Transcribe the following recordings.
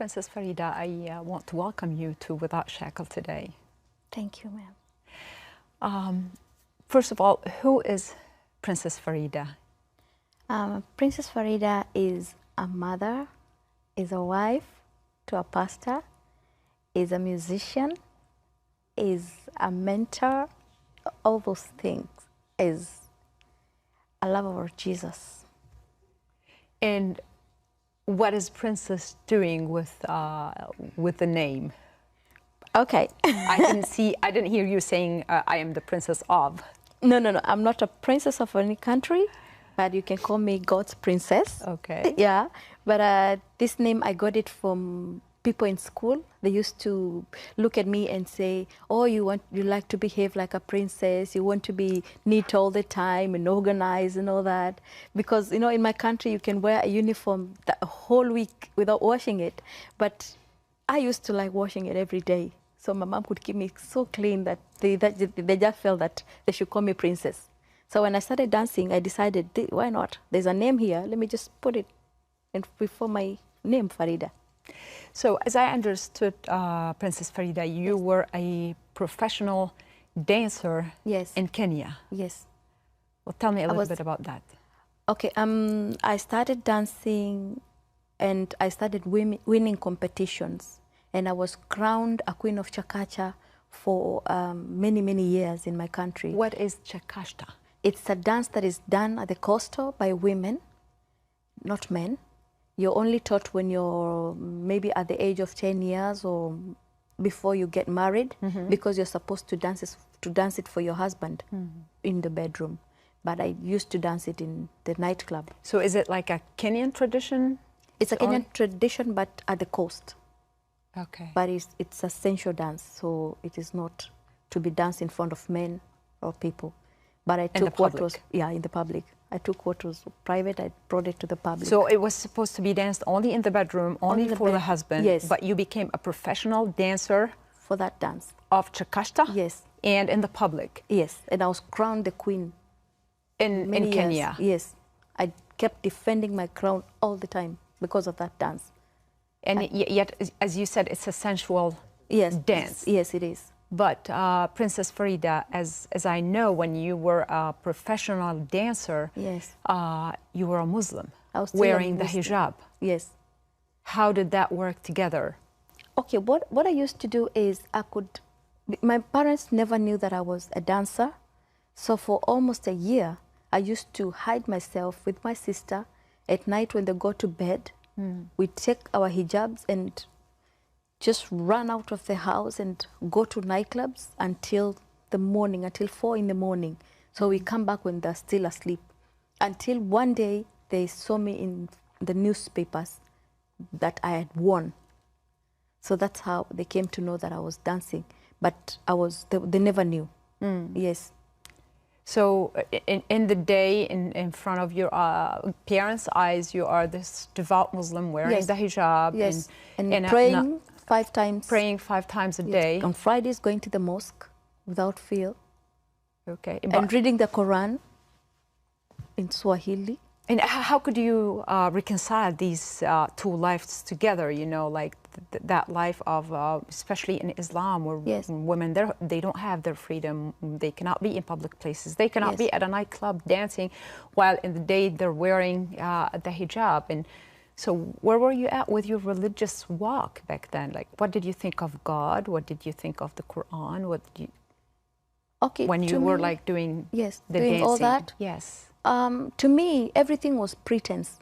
Princess Farida, I want to welcome you to Without Shackle today. Thank you, ma'am. First of all, who is Princess Farida? Princess Farida is a mother, is a wife to a pastor, is a musician, is a mentor, all those things, is a lover of Jesus. And what is Princess doing with the name? Okay. I didn't hear you saying I am the princess of. No. I'm not a princess of any country, but you can call me God's princess. Okay. Yeah. But this name, I got it from people in school. They used to look at me and say, oh, you like to behave like a princess. You want to be neat all the time and organized and all that. Because, you know, in my country, you can wear a uniform the whole week without washing it. But I used to like washing it every day. So my mom could keep me so clean that they just felt that they should call me princess. So when I started dancing, I decided, why not? There's a name here. Let me just put it before my name, Farida. So as I understood, Princess Farida, you were a professional dancer in Kenya. Yes. Well, tell me a little bit about that. Okay. I started dancing and I started winning competitions. And I was crowned a queen of Chakacha for many, many years in my country. What is Chakashta? It's a dance that is done at the coastal by women, not men. You're only taught when you're maybe at the age of 10 years or before you get married, because you're supposed to dance it for your husband in the bedroom. But I used to dance it in the nightclub. So is it like a Kenyan tradition? It's a Kenyan tradition, but at the coast. Okay. But it's a sensual dance, so it is not to be danced in front of men or people. But I took what was, in the public. I took what was private, I brought it to the public. So it was supposed to be danced only in the bedroom, only for the husband. Yes. But you became a professional dancer for that dance. Of Chakashta? Yes. And in the public? Yes. And I was crowned the queen. In Kenya? Yes. I kept defending my crown all the time because of that dance. And yet, as you said, it's a sensual dance. Yes, it is. But Princess Farida, as I know, when you were a professional dancer, you were a Muslim, wearing the hijab. Yes. How did that work together? Okay, what I used to do is my parents never knew that I was a dancer. So for almost a year, I used to hide myself with my sister at night when they go to bed. We take our hijabs and just run out of the house and go to nightclubs until the morning, until 4 in the morning. So we come back when they're still asleep. Until one day they saw me in the newspapers that I had won. So that's how they came to know that I was dancing. But they never knew. Yes. So in the day, in front of your parents' eyes, you are this devout Muslim wearing the hijab. Yes, and praying 5 times. Praying 5 times a day. On Fridays, going to the mosque without fear. Okay. And reading the Quran in Swahili. And how could you reconcile these 2 lives together, you know, like that life of, especially in Islam, where women, they don't have their freedom. They cannot be in public places. They cannot be at a nightclub dancing, while in the day they're wearing the hijab. And so where were you at with your religious walk back then? Like, what did you think of God? What did you think of the Quran? What did you... Okay, when you were like doing the doing dancing? All that? Yes. To me, everything was pretense.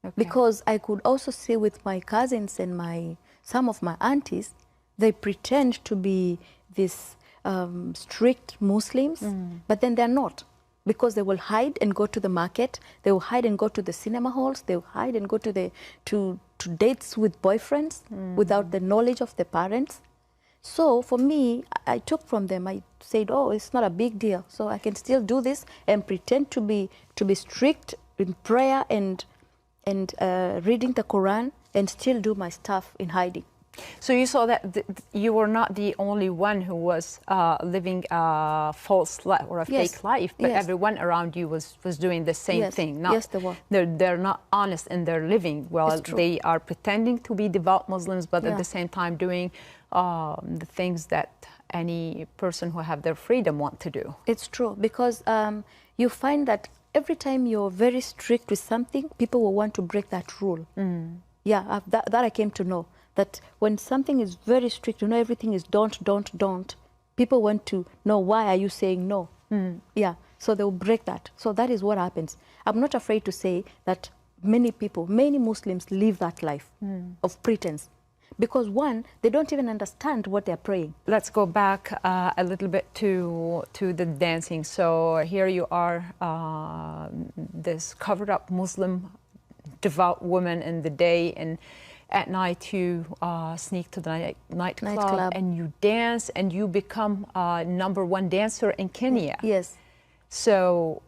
Okay. Because I could also see with my cousins and some of my aunties, they pretend to be these strict Muslims, but then they're not. Because they will hide and go to the market, they will hide and go to the cinema halls, they will hide and go to dates with boyfriends without the knowledge of the parents. So for me, I took from them, I said, oh, it's not a big deal. So I can still do this and pretend to be strict in prayer and reading the Quran and still do my stuff in hiding. So you saw that you were not the only one who was living a false life or a fake life, but everyone around you was doing the same thing. Yes, they were. They're not honest in their living. Well, they are pretending to be devout Muslims, but at the same time doing the things that any person who have their freedom want to do. It's true, because you find that every time you're very strict with something, people will want to break that rule. Yeah, that I came to know. That when something is very strict, you know, everything is don't, people want to know, why are you saying no? Yeah, so they'll break that. So that is what happens. I'm not afraid to say that many people, many Muslims live that life of pretense. Because one, they don't even understand what they're praying. Let's go back a little bit to the dancing. So here you are, this covered up Muslim devout woman in the day, and at night you sneak to the nightclub and you dance, and you become #1 dancer in Kenya. Yes. So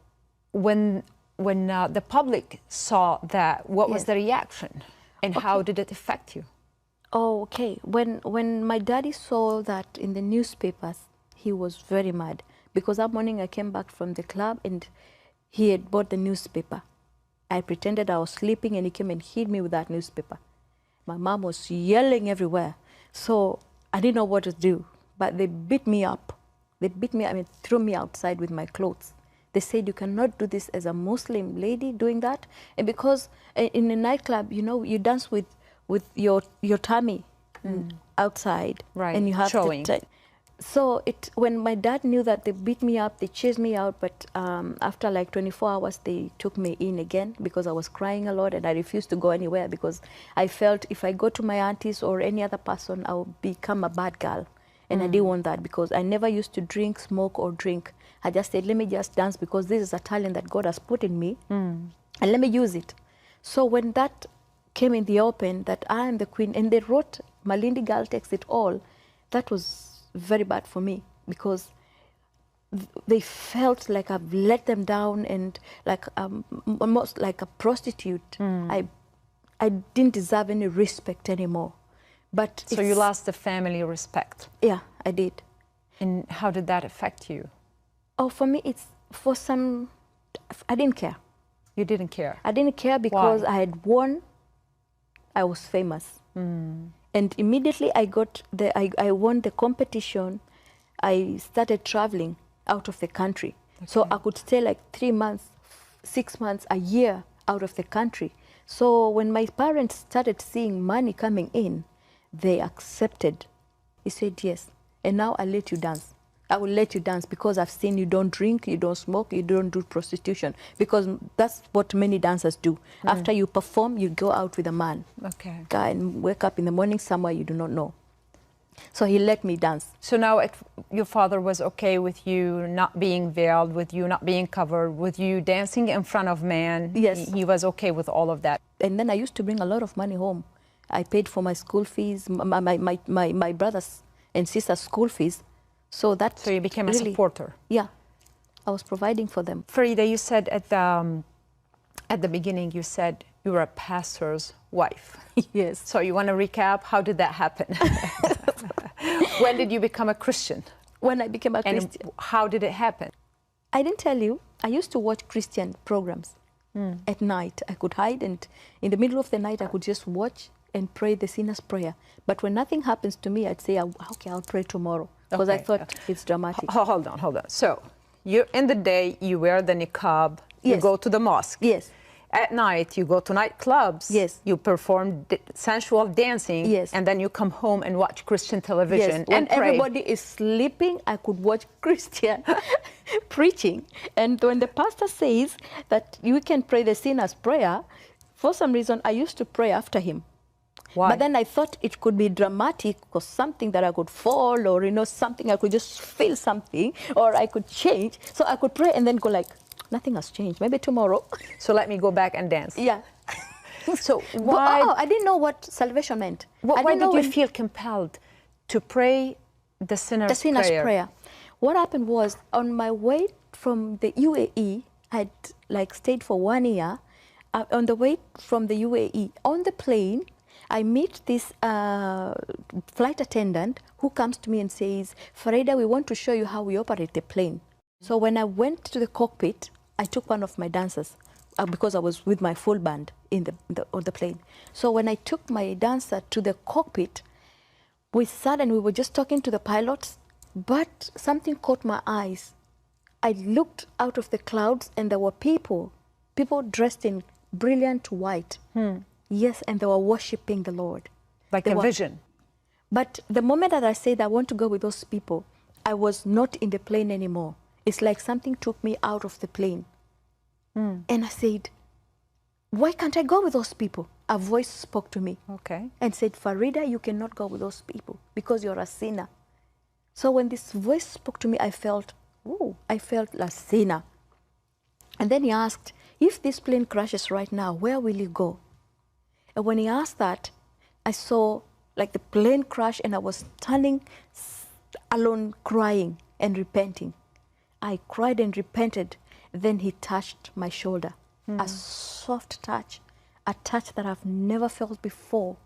when the public saw that, what was the reaction, and how did it affect you? Oh, okay. When my daddy saw that in the newspapers, he was very mad, because that morning I came back from the club and he had bought the newspaper. I pretended I was sleeping and he came and hit me with that newspaper. My mom was yelling everywhere. So I didn't know what to do, but they beat me up. They beat me, I mean, threw me outside with my clothes. They said, you cannot do this as a Muslim lady doing that. And because in a nightclub, you know, you dance with your tummy outside. Right, and you have showing. So when my dad knew that, they beat me up, they chased me out, but after like 24 hours, they took me in again, because I was crying a lot and I refused to go anywhere, because I felt if I go to my aunties or any other person, I'll become a bad girl. And I didn't want that, because I never used to drink, smoke, or drink. I just said, let me just dance, because this is a talent that God has put in me, and let me use it. So when that came in the open, that I am the queen, and they wrote Malindi Girl Takes It All, that was very bad for me, because they felt like I've let them down, and like almost like a prostitute. I didn't deserve any respect anymore. But so you lost the family respect. Yeah, I did. And how did that affect you? Oh, for me, it's for some. I didn't care. You didn't care. I didn't care because I had won. I was famous. And immediately I won the competition. I started traveling out of the country. So I could stay like 3 months, 6 months, a year out of the country. So when my parents started seeing money coming in, they accepted. He said, yes, and now I'll let you dance. I will let you dance, because I've seen you don't drink, you don't smoke, you don't do prostitution. Because that's what many dancers do. After you perform, you go out with a man. Okay. Guy, and wake up in the morning somewhere you do not know. So he let me dance. So now your father was okay with you not being veiled, with you not being covered, with you dancing in front of man? Yes. He was okay with all of that? And then I used to bring a lot of money home. I paid for my school fees, my brothers and sisters' school fees. So you became a supporter. Yeah, I was providing for them. Farida, you said at the beginning, you said you were a pastor's wife. Yes. So you want to recap? How did that happen? When did you become a Christian? When I became a Christian. And how did it happen? I didn't tell you. I used to watch Christian programs at night. I could hide, and in the middle of the night, I could just watch and pray the sinner's prayer. But when nothing happens to me, I'd say, okay, I'll pray tomorrow. Because I thought it's dramatic. Hold on. So, in the day, you wear the niqab, you Yes. go to the mosque. Yes. At night, you go to nightclubs. Yes. You perform sensual dancing. Yes. And then you come home and watch Christian television. Yes. When and pray. everybody is sleeping, I could watch Christian preaching. And when the pastor says that you can pray the sinner's prayer, for some reason, I used to pray after him. Why? But then I thought it could be dramatic, or something that I could fall, or, you know, something I could just feel something, or I could change. So I could pray and then go like, nothing has changed. Maybe tomorrow. So let me go back and dance. Yeah. So why? Oh, I didn't know what salvation meant. Why did you feel compelled to pray the sinner's prayer? What happened was, on my way from the UAE, I'd like stayed for 1 year. On the way from the UAE, on the plane, I meet this flight attendant who comes to me and says, Farida, we want to show you how we operate the plane. So when I went to the cockpit, I took one of my dancers because I was with my full band on the plane. So when I took my dancer to the cockpit, we sat and we were just talking to the pilots, but something caught my eyes. I looked out of the clouds and there were people dressed in brilliant white. Yes, and they were worshiping the Lord. Like a vision. But the moment that I said I want to go with those people, I was not in the plane anymore. It's like something took me out of the plane. And I said, why can't I go with those people? A voice spoke to me and said, Farida, you cannot go with those people because you're a sinner. So when this voice spoke to me, I felt a sinner. And then he asked, if this plane crashes right now, where will you go? And when he asked that, I saw like the plane crash and I was standing alone crying and repenting. I cried and repented. Then he touched my shoulder, a soft touch, a touch that I've never felt before,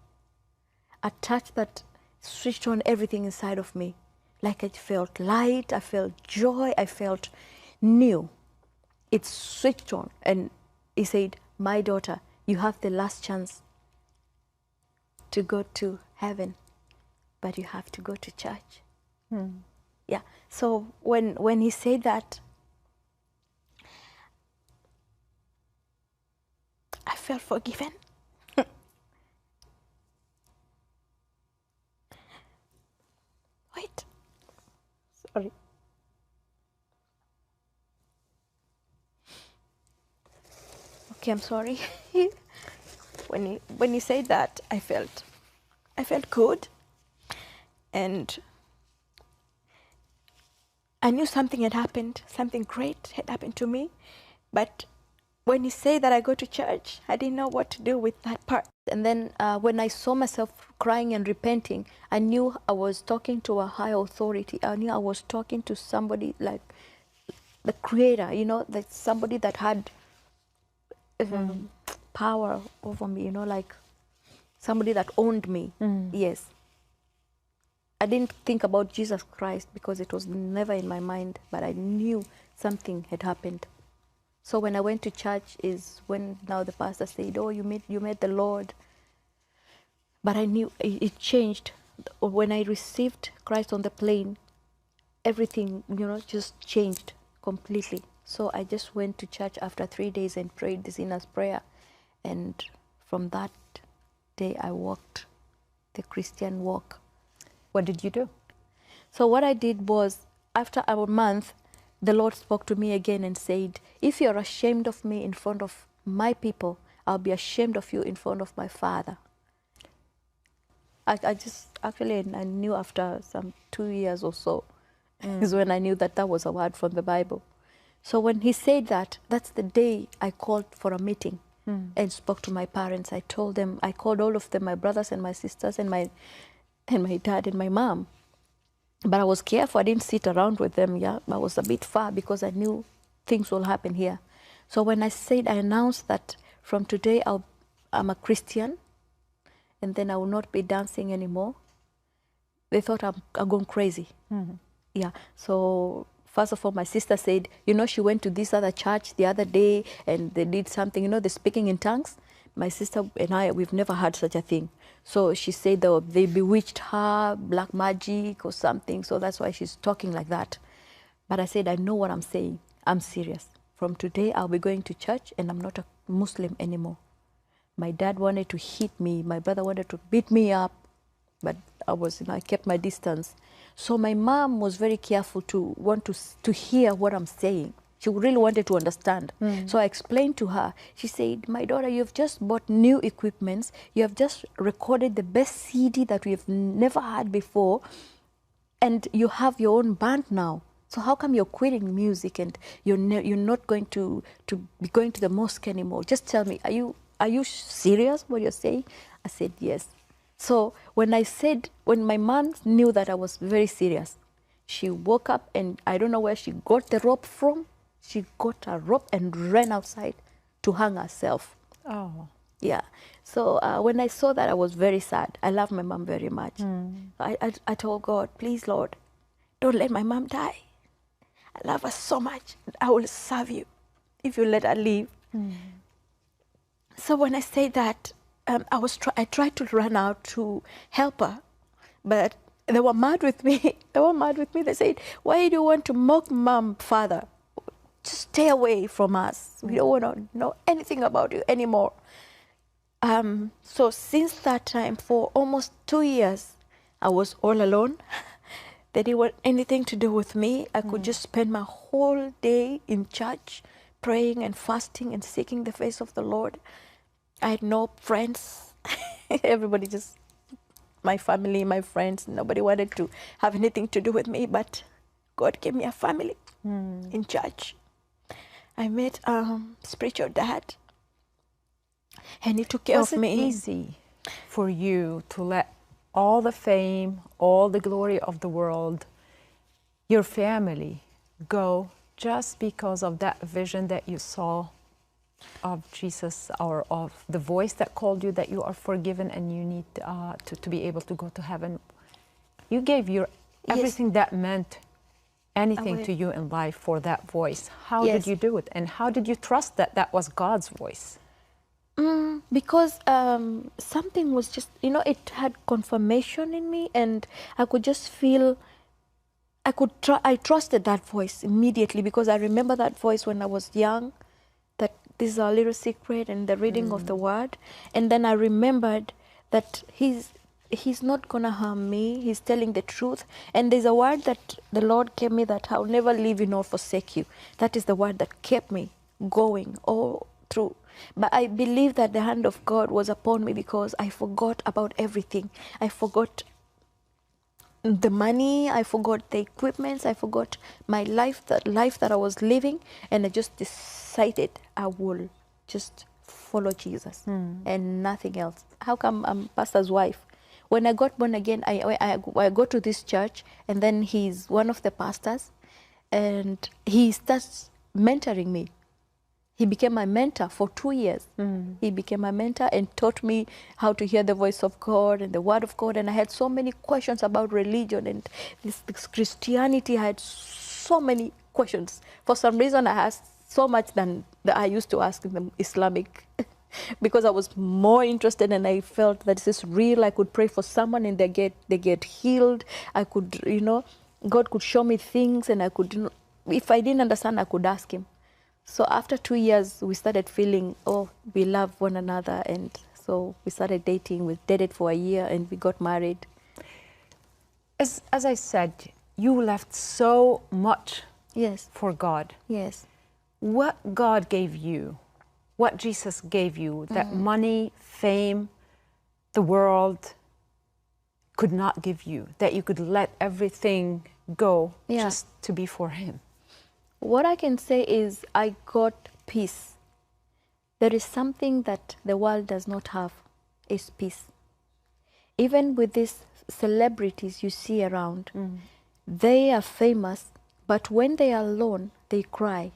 a touch that switched on everything inside of me. Like I felt light, I felt joy, I felt new. It switched on and he said, my daughter, you have the last chance to go to heaven, but you have to go to church. Yeah, so when he said that, I felt forgiven. Wait, sorry. Okay, I'm sorry. When he said that, I felt good, and I knew something had happened, something great had happened to me, but when he said that I go to church, I didn't know what to do with that part. And then when I saw myself crying and repenting, I knew I was talking to a high authority. I knew I was talking to somebody like the Creator, you know, like somebody that had power over me, you know, like somebody that owned me. Yes. I didn't think about Jesus Christ because it was never in my mind, but I knew something had happened. So when I went to church is when now the pastor said, oh, you met the Lord. But I knew it changed. When I received Christ on the plane, everything, you know, just changed completely. So I just went to church after 3 days and prayed the sinner's prayer. And from that day, I walked the Christian walk. What did you do? So what I did was, after a month, the Lord spoke to me again and said, if you're ashamed of me in front of my people, I'll be ashamed of you in front of my Father. I knew after some 2 years or so is when I knew that that was a word from the Bible. So when he said that, that's the day I called for a meeting and spoke to my parents. I told them, I called all of them, my brothers and my sisters and my dad and my mom. But I was careful. I didn't sit around with them. Yeah, I was a bit far because I knew things will happen here. So when I announced that from today I'm a Christian, and then I will not be dancing anymore, they thought I'm going crazy. Yeah. So first of all, my sister said, you know, she went to this other church the other day and they did something, you know, they're speaking in tongues. My sister and I, we've never had such a thing. So she said they bewitched her, black magic or something. So that's why she's talking like that. But I said, I know what I'm saying. I'm serious. From today, I'll be going to church and I'm not a Muslim anymore. My dad wanted to hit me. My brother wanted to beat me up. But I kept my distance. So my mom was very careful to hear what I'm saying. She really wanted to understand. So I explained to her. She said, my daughter, you've just bought new equipments. You have just recorded the best CD that we've never had before. And you have your own band now. So how come you're quitting music and you're not going to be going to the mosque anymore? Just tell me, are you serious what you're saying? I said, yes. So when my mom knew that I was very serious, she woke up and I don't know where she got the rope from. She got a rope and ran outside to hang herself. Oh. Yeah. So when I saw that, I was very sad. I love my mom very much. I told God, please, Lord, don't let my mom die. I love her so much. I will serve you if you let her live. So when I say that, I tried to run out to help her, but they were mad with me. They were mad with me. They said, why do you want to mock mom, father? Just stay away from us. We don't want to know anything about you anymore. So since that time, for almost 2 years, I was all alone. They didn't want anything to do with me. I could just spend my whole day in church, praying and fasting and seeking the face of the Lord. I had no friends. Everybody just, my family, my friends, nobody wanted to have anything to do with me, but God gave me a family in church. I met spiritual dad, and he took care of me. Was it easy for you to let all the fame, all the glory of the world, your family, go just because of that vision that you saw of Jesus, or of the voice that called you that you are forgiven and you need to be able to go to heaven? You gave your everything that meant anything to you in life for that voice. How did you do it? And how did you trust that that was God's voice? Because something was just, you know, it had confirmation in me, and I could just feel, I trusted that voice immediately, because I remember that voice when I was young, that this is our little secret and the reading of the word. And then I remembered that he's not gonna harm me. He's telling the truth. And there's a word that the Lord gave me, that I'll never leave you nor forsake you. That is the word that kept me going all through. But I believe that the hand of God was upon me, because I forgot about everything. I forgot the money, I forgot the equipments, I forgot my life, the life that I was living, and I just decided I will just follow Jesus and nothing else. How come I'm pastor's wife? When I got born again, I go to this church, and then he's one of the pastors, and he starts mentoring me. He became my mentor for 2 years. He became my mentor and taught me how to hear the voice of God and the word of God. And I had so many questions about religion and this Christianity. I had so many questions. For some reason, I asked so much than I used to ask in the Islamic, because I was more interested, and I felt that this is real. I could pray for someone and they get healed. I could, you know, God could show me things, and I could, you know, if I didn't understand, I could ask him. So after 2 years, we started feeling, oh, we love one another. And so we started dating. We dated for a year, and we got married. As I said, you left so much for God. Yes. What God gave you, what Jesus gave you, that money, fame, the world could not give you, that you could let everything go just to be for him? What I can say is I got peace. There is something that the world does not have, is peace. Even with these celebrities you see around, they are famous, but when they are alone, they cry.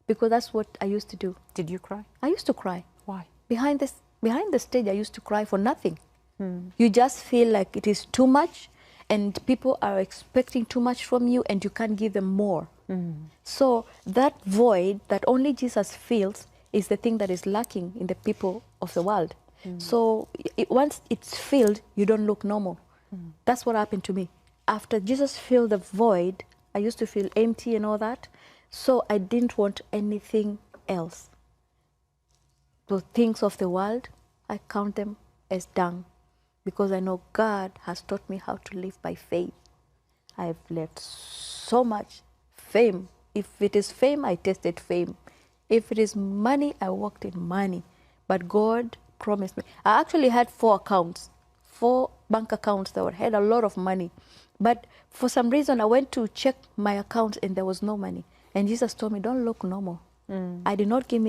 Because that's what I used to do. Did you cry? I used to cry. Why? Behind the stage, I used to cry for nothing. You just feel like it is too much, and people are expecting too much from you, and you can't give them more. So that void that only Jesus fills is the thing that is lacking in the people of the world. So once it's filled, you don't look normal. That's what happened to me. After Jesus filled the void, I used to feel empty and all that. So I didn't want anything else. The things of the world, I count them as dung, because I know God has taught me how to live by faith. I've left so much fame. If it is fame, I tasted fame. If it is money, I walked in money. But God promised me. I actually had 4 accounts, 4 bank accounts that had a lot of money. But for some reason, I went to check my accounts and there was no money. And Jesus told me, don't look normal. I did not give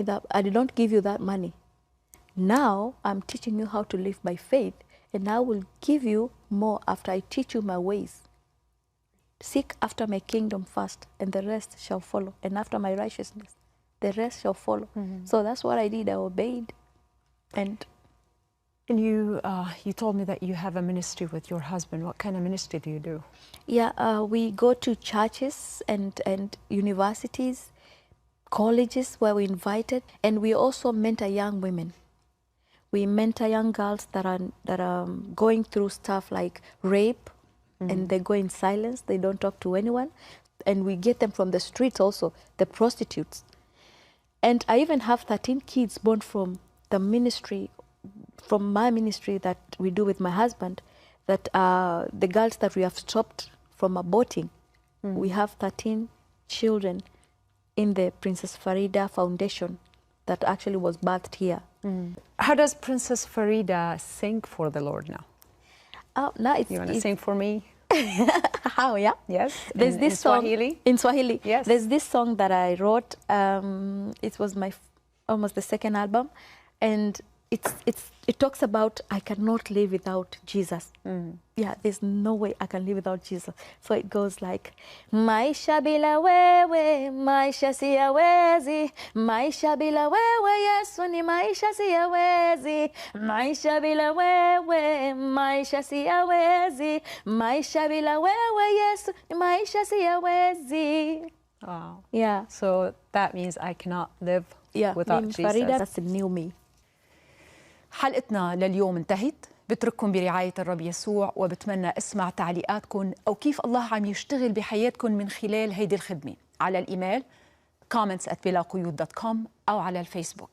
you that money. Now I'm teaching you how to live by faith, and I will give you more after I teach you my ways. Seek after my kingdom first, and the rest shall follow. And after my righteousness, the rest shall follow. So that's what I did. I obeyed. And you told me that you have a ministry with your husband. What kind of ministry do you do? yeah, we go to churches and universities, colleges where we're invited, and we also mentor young women. We mentor young girls that are going through stuff like rape, and they go in silence. They don't talk to anyone, and we get them from the streets also, the prostitutes. And I even have 13 kids born from the ministry, from my ministry that we do with my husband, that are the girls that we have stopped from aborting. We have 13 children in the Princess Farida Foundation that actually was birthed here. How does Princess Farida sing for the Lord now? Now You want to sing for me? How, yeah? Yes. There's this song Swahili? in Swahili. Yes. There's this song that I wrote. It was my almost the second album, and it talks about I cannot live without Jesus. Yeah, there's no way I can live without Jesus. So it goes like, maisha bila wewe, maisha siyawezi, maisha bila wewe Yesu ni maisha siyawezi, maisha bila wewe, maisha siyawezi, maisha bila wewe Yesu ni maisha siyawezi. Wow. Yeah. So that means I cannot live without Jesus. Farida, that's the new me. حلقتنا لليوم انتهت. بترككم برعاية الرب يسوع، وبتمنى اسمع تعليقاتكم أو كيف الله عم يشتغل بحياتكم من خلال هيدي الخدمة على الإيميل comments@بلاقيود.com أو على الفيسبوك.